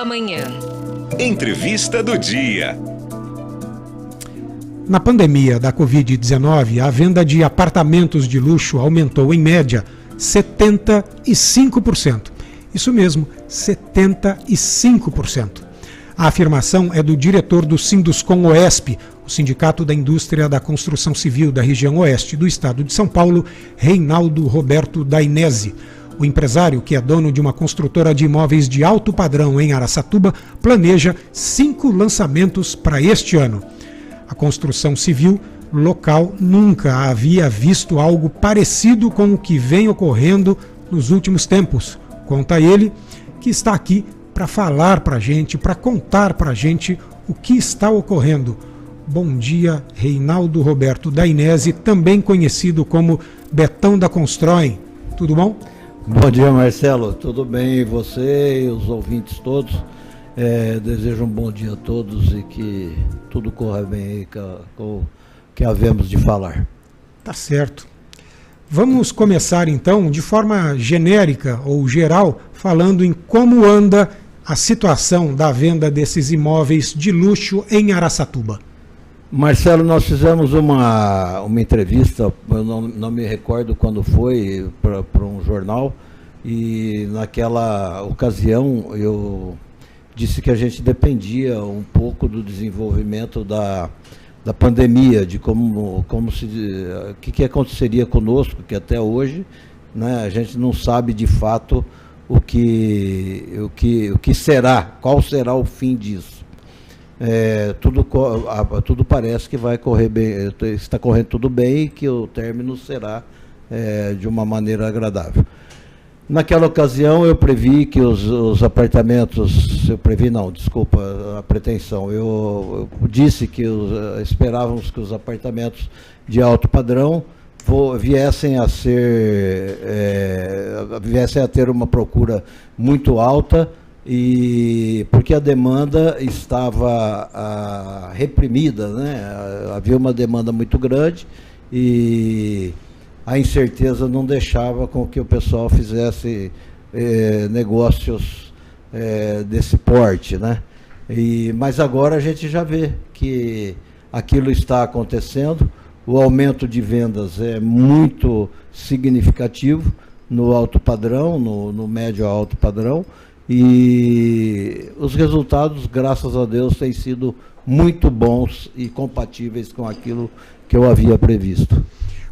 Manhã. Entrevista do dia. Na pandemia da Covid-19, a venda de apartamentos de luxo aumentou em média 75%. Isso mesmo, 75%. A afirmação é do diretor do Sinduscon-Oesp, o Sindicato da Indústria da Construção Civil da região oeste do estado de São Paulo, Reinaldo Roberto Dainese. O empresário, que é dono de uma construtora de imóveis de alto padrão em Araçatuba, planeja 5 lançamentos para este ano. A construção civil local nunca havia visto algo parecido com o que vem ocorrendo nos últimos tempos. Conta ele, que está aqui para falar para a gente, para contar para a gente o que está ocorrendo. Bom dia, Reinaldo Roberto Dainese, também conhecido como Betão da Constrói. Tudo bom? Bom dia, Marcelo. Tudo bem? E você e os ouvintes todos? Desejo um bom dia a todos e que tudo corra bem aí com o que havemos de falar. Tá certo. Vamos começar então de forma genérica ou geral, falando em como anda a situação da venda desses imóveis de luxo em Araçatuba. Marcelo, nós fizemos uma entrevista, eu não me recordo quando foi, para um jornal, e naquela ocasião eu disse que a gente dependia um pouco do desenvolvimento da pandemia, de o que aconteceria conosco, que até hoje, né, a gente não sabe de fato o que será, qual será o fim disso. Tudo parece que vai correr bem, está correndo tudo bem e que o término será de uma maneira agradável. Naquela ocasião eu previ que os apartamentos, a pretensão, eu disse que esperávamos que os apartamentos de alto padrão viessem a ter uma procura muito alta, e porque a demanda estava reprimida, né? Havia uma demanda muito grande e a incerteza não deixava com que o pessoal fizesse negócios desse porte, né? Mas agora a gente já vê que aquilo está acontecendo, o aumento de vendas é muito significativo no alto padrão, no médio alto padrão, e os resultados, graças a Deus, têm sido muito bons e compatíveis com aquilo que eu havia previsto.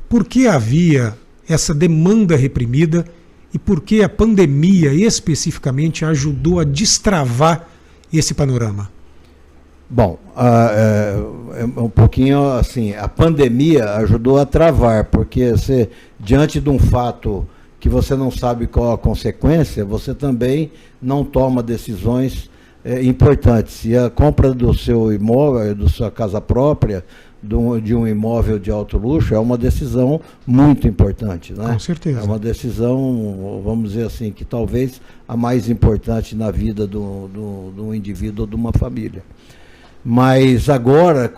Por que havia essa demanda reprimida e por que a pandemia especificamente ajudou a destravar esse panorama? Bom, um pouquinho assim, a pandemia ajudou a travar, porque diante de um fato que você não sabe qual a consequência, você também não toma decisões importantes. E a compra do seu imóvel, da sua casa própria, de um imóvel de alto luxo, é uma decisão muito importante, né? Com certeza. É uma decisão, vamos dizer assim, que talvez a mais importante na vida do indivíduo ou de uma família. Mas agora,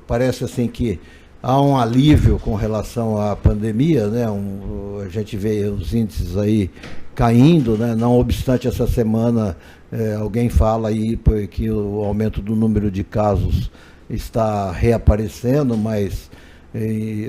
parece assim que há um alívio com relação à pandemia, né? A gente vê os índices aí caindo, né? Não obstante, essa semana alguém fala aí que o aumento do número de casos está reaparecendo, mas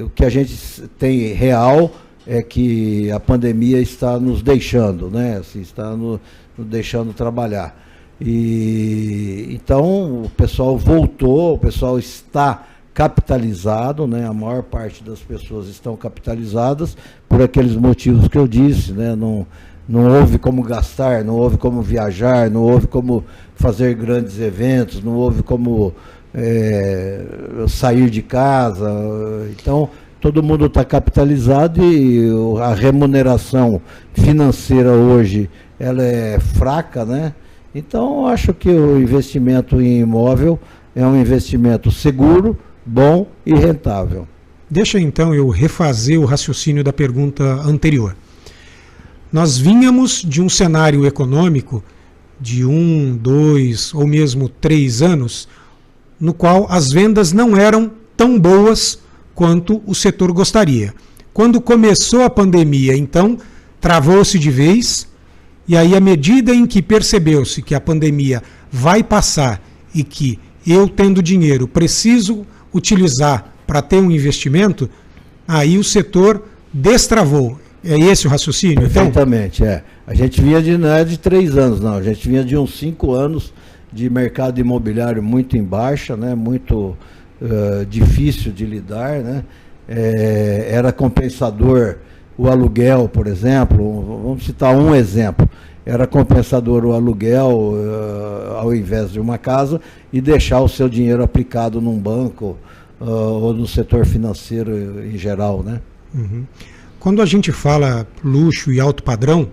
o que a gente tem real é que a pandemia está nos deixando, né? Assim, está nos deixando trabalhar. E então o pessoal voltou, o pessoal está capitalizado, né? A maior parte das pessoas estão capitalizadas por aqueles motivos que eu disse, né? Não houve como gastar, não houve como viajar, não houve como fazer grandes eventos, não houve como sair de casa. Então todo mundo está capitalizado e a remuneração financeira hoje ela é fraca, né? Então acho que o investimento em imóvel é um investimento seguro, bom e rentável. Deixa então eu refazer o raciocínio da pergunta anterior. Nós vínhamos de um cenário econômico de 1, 2 ou mesmo 3 anos, no qual as vendas não eram tão boas quanto o setor gostaria. Quando começou a pandemia, então, travou-se de vez e aí à medida em que percebeu-se que a pandemia vai passar e que eu, tendo dinheiro, preciso utilizar para ter um investimento, aí o setor destravou. É esse o raciocínio? Perfeitamente, então? A gente vinha não é de 3 anos, não. A gente vinha de uns 5 anos de mercado imobiliário muito em baixa, né? Muito difícil de lidar, né? Era compensador o aluguel, por exemplo. Vamos citar um exemplo. Era compensador o aluguel ao invés de uma casa e deixar o seu dinheiro aplicado num banco ou no setor financeiro em geral, né? Uhum. Quando a gente fala luxo e alto padrão,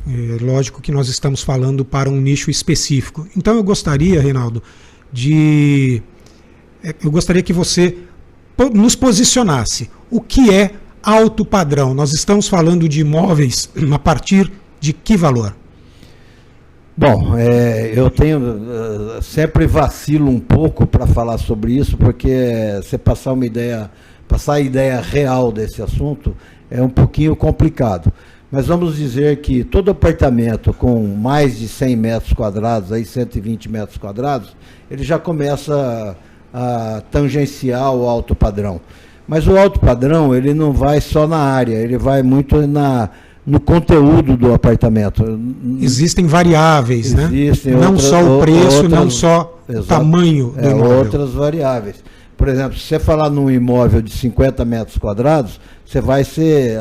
é lógico que nós estamos falando para um nicho específico. Então eu gostaria, Reinaldo, eu gostaria que você nos posicionasse. O que é alto padrão? Nós estamos falando de imóveis a partir de que valor? Bom, eu sempre vacilo um pouco para falar sobre isso, porque você passar a ideia real desse assunto é um pouquinho complicado. Mas vamos dizer que todo apartamento com mais de 100 metros quadrados, aí 120 metros quadrados, ele já começa a tangenciar o alto padrão. Mas o alto padrão, ele não vai só na área, ele vai muito no conteúdo do apartamento. Existem variáveis, Existem né? Não só o preço, não só o tamanho do imóvel. Outras variáveis. Por exemplo, se você falar num imóvel de 50 metros quadrados,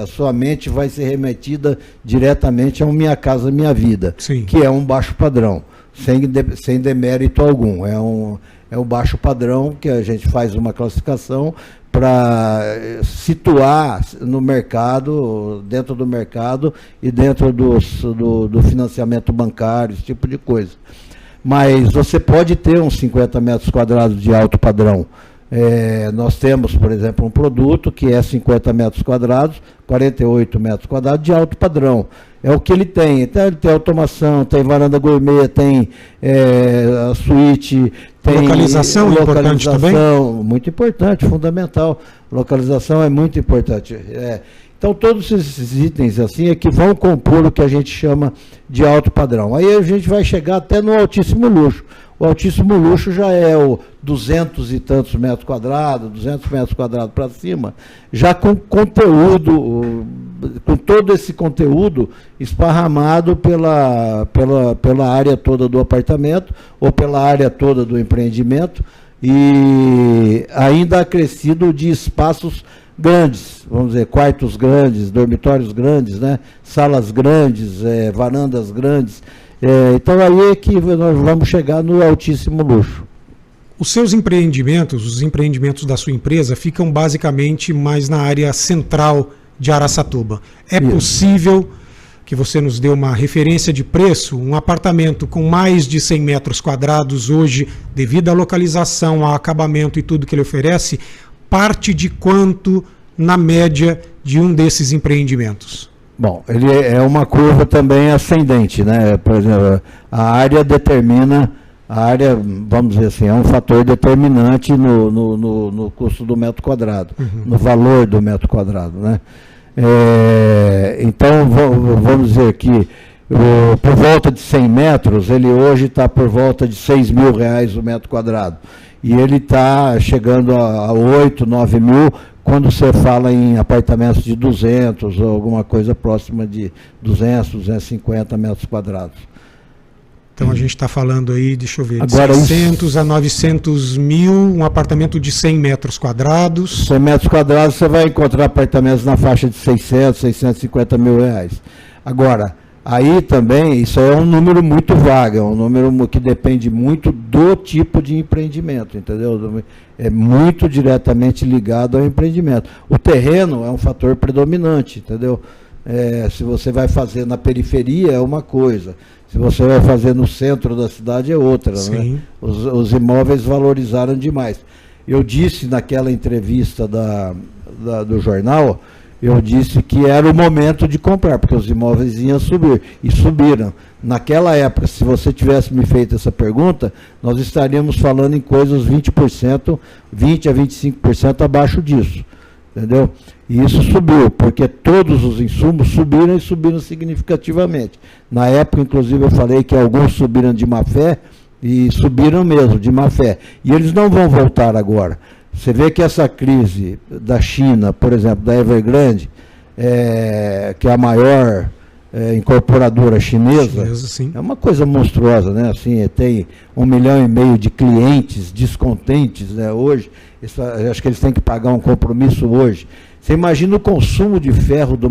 a sua mente vai ser remetida diretamente a um Minha Casa Minha Vida, Sim. Que é um baixo padrão, sem demérito algum. É um baixo padrão que a gente faz uma classificação para situar no mercado, dentro do mercado e dentro do financiamento bancário, esse tipo de coisa. Mas você pode ter uns 50 metros quadrados de alto padrão. Nós temos, por exemplo, um produto que é 50 metros quadrados, 48 metros quadrados de alto padrão. É o que ele tem. Então, ele tem automação, tem varanda gourmet, tem a suíte, tem localização importante também? Muito importante, fundamental. Localização é muito importante. Então, todos esses itens assim é que vão compor o que a gente chama de alto padrão. Aí a gente vai chegar até no altíssimo luxo. O altíssimo luxo já é o 200 e tantos metros quadrados, 200 metros quadrados para cima, já com conteúdo, com todo esse conteúdo esparramado pela área toda do apartamento ou pela área toda do empreendimento e ainda acrescido de espaços grandes, vamos dizer, quartos grandes, dormitórios grandes, né? Salas grandes, varandas grandes. Então aí é que nós vamos chegar no altíssimo luxo. Os seus empreendimentos, os empreendimentos da sua empresa, ficam basicamente mais na área central de Araçatuba. É Isso. Possível que você nos dê uma referência de preço? Um apartamento com mais de 100 metros quadrados hoje, devido à localização, ao acabamento e tudo que ele oferece, parte de quanto na média de um desses empreendimentos? Bom, ele é uma curva também ascendente, né? Por exemplo, vamos dizer assim, é um fator determinante no custo do metro quadrado, no valor do metro quadrado, né? Então, vamos dizer que por volta de 100 metros, ele hoje está por volta de R$6.000 o metro quadrado. E ele está chegando a 8, 9 mil, quando você fala em apartamentos de 200 ou alguma coisa próxima de 200, 250 metros quadrados. Então a gente está falando aí, deixa eu ver, de Agora, 600 a 900 mil, um apartamento de 100 metros quadrados. 100 metros quadrados você vai encontrar apartamentos na faixa de 600, 650 mil reais. Agora, aí também, isso é um número muito vago, é um número que depende muito do tipo de empreendimento, entendeu? É muito diretamente ligado ao empreendimento. O terreno é um fator predominante, entendeu? Se você vai fazer na periferia é uma coisa, se você vai fazer no centro da cidade é outra, né? Os imóveis valorizaram demais. Eu disse naquela entrevista do jornal, eu disse que era o momento de comprar, porque os imóveis iam subir, e subiram. Naquela época, se você tivesse me feito essa pergunta, nós estaríamos falando em coisas 20% a 25% abaixo disso. entendeu? E isso subiu, porque todos os insumos subiram e subiram significativamente. Na época, inclusive, eu falei que alguns subiram de má fé, e subiram mesmo, de má fé. E eles não vão voltar agora. Você vê que essa crise da China, por exemplo, da Evergrande, que é a maior incorporadora chinesa, é uma coisa monstruosa, né? Assim, tem 1,5 milhão de clientes descontentes, né, hoje. Acho que eles têm que pagar um compromisso hoje. Você imagina o consumo de ferro de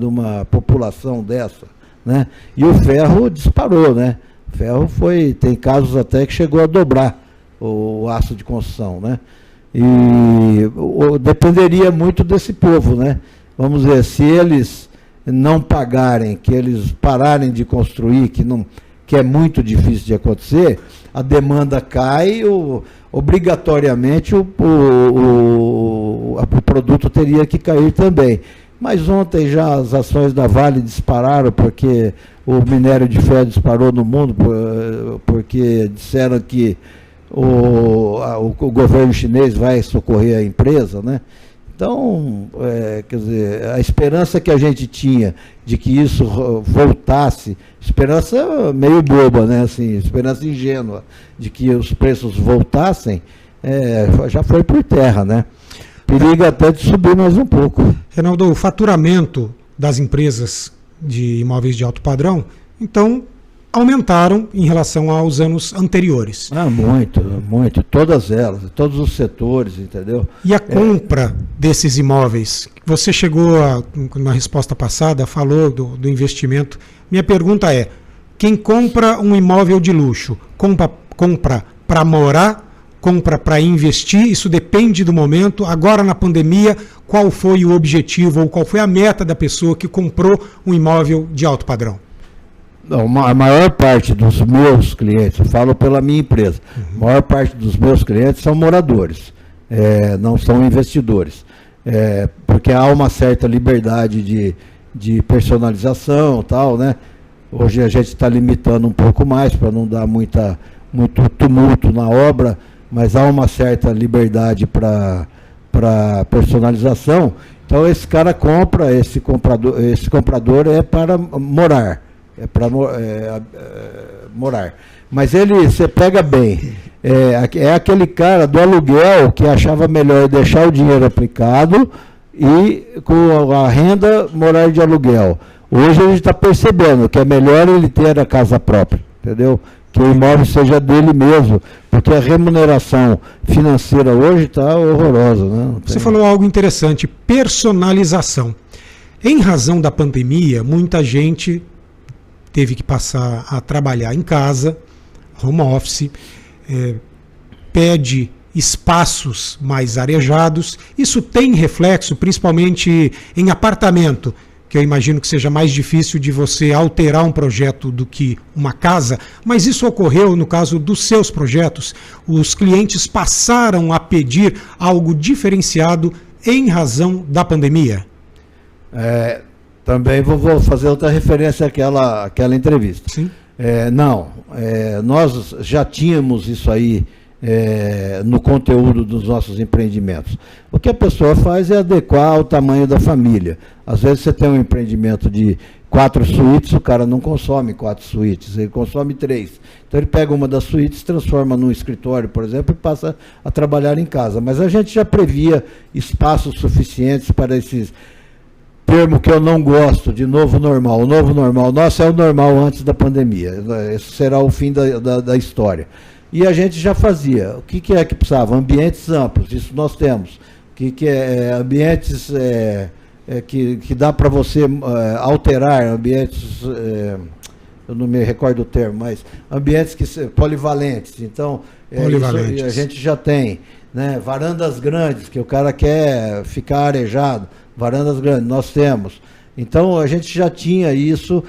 uma população dessa, né? E o ferro disparou, né? O ferro tem casos até que chegou a dobrar o aço de construção, né? E dependeria muito desse povo, né? Vamos ver, se eles não pagarem, que eles pararem de construir, que é muito difícil de acontecer, a demanda cai, obrigatoriamente o produto teria que cair também. Mas ontem já as ações da Vale dispararam, porque o minério de ferro disparou no mundo, porque disseram que o governo chinês vai socorrer a empresa, né? Então, quer dizer, a esperança que a gente tinha de que isso voltasse, esperança meio boba, né? Assim, esperança ingênua de que os preços voltassem, já foi por terra, né? Periga até de subir mais um pouco. Reinaldo, o faturamento das empresas de imóveis de alto padrão, então, aumentaram em relação aos anos anteriores. Muito, muito. Todas elas, todos os setores, entendeu? E a compra desses imóveis? Você chegou, na resposta passada, falou do investimento. Minha pergunta é, quem compra um imóvel de luxo, compra para morar, compra para investir? Isso depende do momento. Agora, na pandemia, qual foi o objetivo ou qual foi a meta da pessoa que comprou um imóvel de alto padrão? Não, a maior parte dos meus clientes, eu falo pela minha empresa, a maior parte dos meus clientes são moradores, não são investidores, porque há uma certa liberdade de personalização, tal, né? Hoje a gente está limitando um pouco mais para não dar muito tumulto na obra, mas há uma certa liberdade para personalização. Então esse cara compra, esse comprador é para morar. Morar. Mas você pega bem, é aquele cara do aluguel que achava melhor deixar o dinheiro aplicado e com a renda morar de aluguel. Hoje a gente está percebendo que é melhor ele ter a casa própria, entendeu? Que o imóvel seja dele mesmo, porque a remuneração financeira hoje está horrorosa, né? Você falou algo interessante, personalização. Em razão da pandemia, muita gente teve que passar a trabalhar em casa, home office, pede espaços mais arejados. Isso tem reflexo, principalmente em apartamento, que eu imagino que seja mais difícil de você alterar um projeto do que uma casa, mas isso ocorreu no caso dos seus projetos. Os clientes passaram a pedir algo diferenciado em razão da pandemia? Também vou fazer outra referência àquela entrevista. Sim. Nós já tínhamos isso aí no conteúdo dos nossos empreendimentos. O que a pessoa faz é adequar ao tamanho da família. Às vezes você tem um empreendimento de 4 suítes, o cara não consome 4 suítes, ele consome 3. Então ele pega uma das suítes, transforma num escritório, por exemplo, e passa a trabalhar em casa. Mas a gente já previa espaços suficientes para esses... termo que eu não gosto, de novo normal. O novo normal nosso é o normal antes da pandemia. Esse será o fim da história. E a gente já fazia. O que é que precisava? Ambientes amplos, isso nós temos. O que é ambientes que dá para você alterar, ambientes, eu não me recordo o termo, mas ambientes polivalentes. Então, polivalentes. Isso a gente já tem, né? Varandas grandes, que o cara quer ficar arejado. Varandas grandes, nós temos. Então, a gente já tinha isso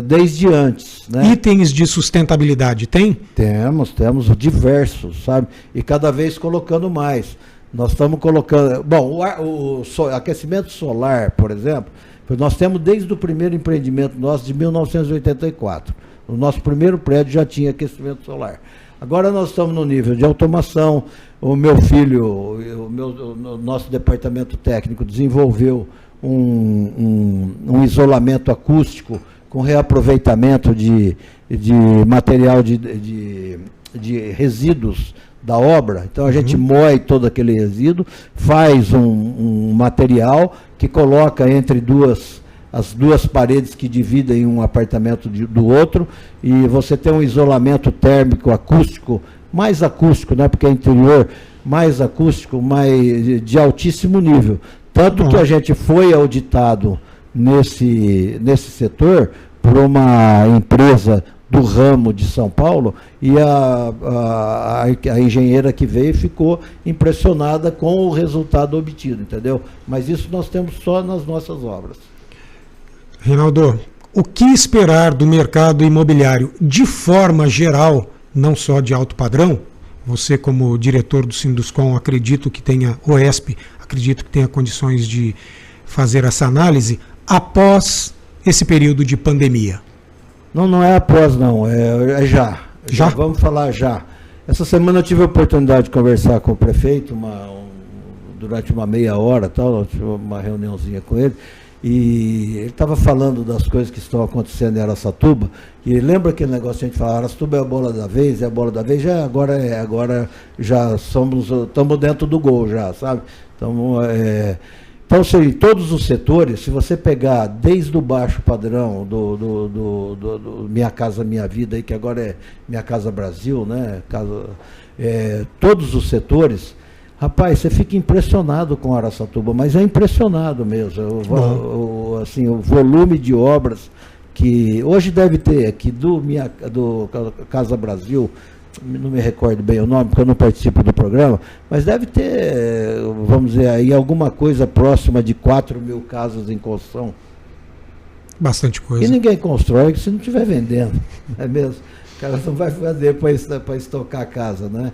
desde antes, né? Itens de sustentabilidade tem? Temos diversos, sabe? E cada vez colocando mais. Nós estamos colocando... Bom, o aquecimento solar, por exemplo, Nós temos desde o primeiro empreendimento nosso, de 1984. O nosso primeiro prédio já tinha aquecimento solar. Agora nós estamos no nível de automação. O meu filho, o nosso departamento técnico desenvolveu um isolamento acústico com reaproveitamento de material de resíduos da obra. Então a gente moe todo aquele resíduo, faz um material que coloca entre as duas paredes que dividem um apartamento do outro, e você tem um isolamento térmico acústico, mais acústico, né, porque é interior, mais acústico, mais de altíssimo nível. Tanto que a gente foi auditado nesse setor por uma empresa do ramo de São Paulo, e a engenheira que veio ficou impressionada com o resultado obtido, entendeu? Mas isso nós temos só nas nossas obras. Reinaldo, o que esperar do mercado imobiliário de forma geral, não só de alto padrão? Você, como diretor do Sinduscon, acredito que tenha, OESP, acredito que tenha condições de fazer essa análise após esse período de pandemia. Não é após, não, é já. Já? Vamos falar já. Essa semana eu tive a oportunidade de conversar com o prefeito, durante uma meia hora, tal, tive uma reuniãozinha com ele, e ele estava falando das coisas que estão acontecendo em Araçatuba, e lembra aquele negócio que a gente fala, Araçatuba é a bola da vez, agora já estamos dentro do gol já, sabe? Então, em todos os setores, se você pegar desde o baixo padrão do Minha Casa Minha Vida, aí, que agora é Minha Casa Brasil, né? Todos os setores, rapaz, você fica impressionado com Araçatuba, mas é impressionado mesmo. O volume de obras que hoje deve ter aqui do Casa Brasil, não me recordo bem o nome, porque eu não participo do programa, mas deve ter, vamos dizer, aí alguma coisa próxima de 4.000 casas em construção. Bastante coisa. E ninguém constrói se não estiver vendendo, não é mesmo? O cara não vai fazer para estocar a casa, né?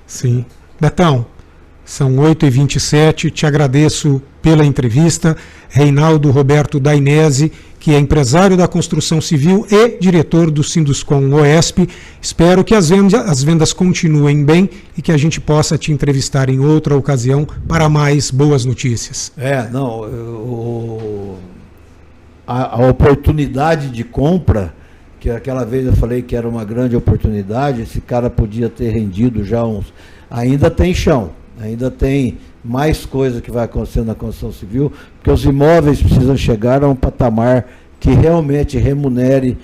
Sim. Betão, são 8h27, te agradeço pela entrevista. Reinaldo Roberto Dainese, que é empresário da construção civil e diretor do Sinduscon OESP. Espero que as vendas continuem bem e que a gente possa te entrevistar em outra ocasião para mais boas notícias. A oportunidade de compra, que aquela vez eu falei que era uma grande oportunidade, esse cara podia ter rendido já ainda tem chão, ainda tem mais coisa que vai acontecer na construção civil, porque os imóveis precisam chegar a um patamar que realmente remunere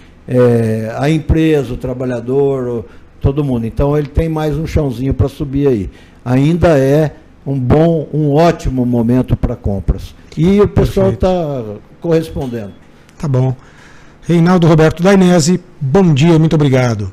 a empresa, o trabalhador, todo mundo. Então ele tem mais um chãozinho para subir aí. Ainda é um ótimo momento para compras. E o pessoal está correspondendo. Tá bom. Reinaldo Roberto Dainese, bom dia, muito obrigado.